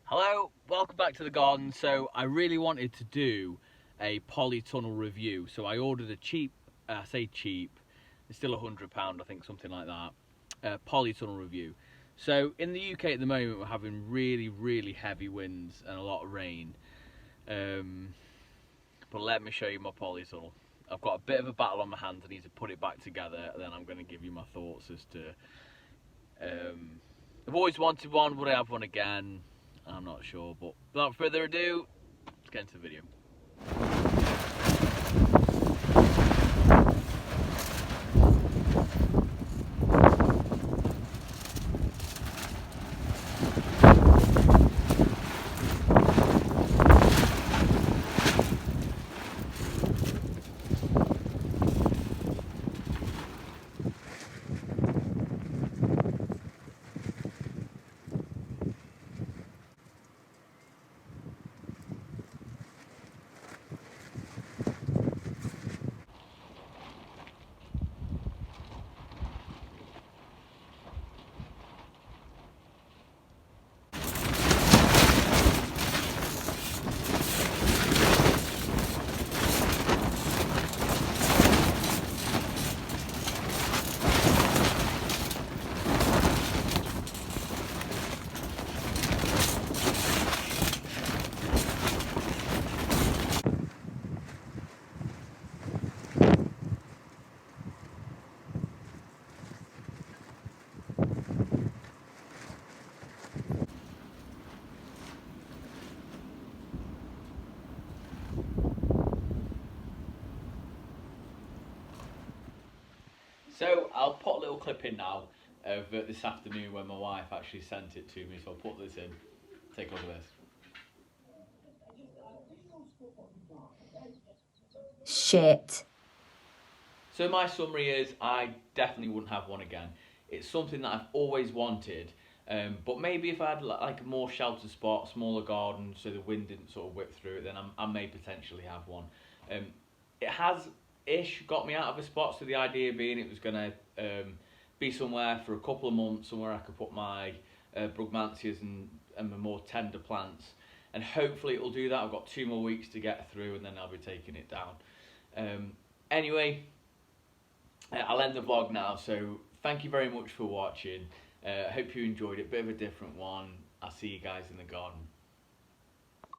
Hello, welcome back to the garden. So I really wanted to do a polytunnel review. So I ordered a cheap, I say cheap, it's still £100, I think, something like that, polytunnel review. So in the UK at the moment we're having really heavy winds and a lot of rain. But let me show you my polytunnel. I've got a bit of a battle on my hands. I need to put it back together, and then I'm going to give you my thoughts as to... I've always wanted one, would I have one again? I'm not sure, but without further ado, let's get into the video. So I'll put a little clip in now of this afternoon when my wife actually sent it to me. So I'll put this in. Take a look at this. Shit. So my summary is, I definitely wouldn't have one again. It's something that I've always wanted, but maybe if I had like a more sheltered spot, smaller garden, so the wind didn't sort of whip through it, then I may potentially have one. It has got me out of a spot, so the idea being it was going to be somewhere for a couple of months, somewhere I could put my brugmansias and my more tender plants, and hopefully it'll do that. I've got 2 more weeks to get through, and then I'll be taking it down. Anyway, I'll end the vlog now, so thank you very much for watching. I hope you enjoyed it. Bit of a different one. I'll see you guys in the garden.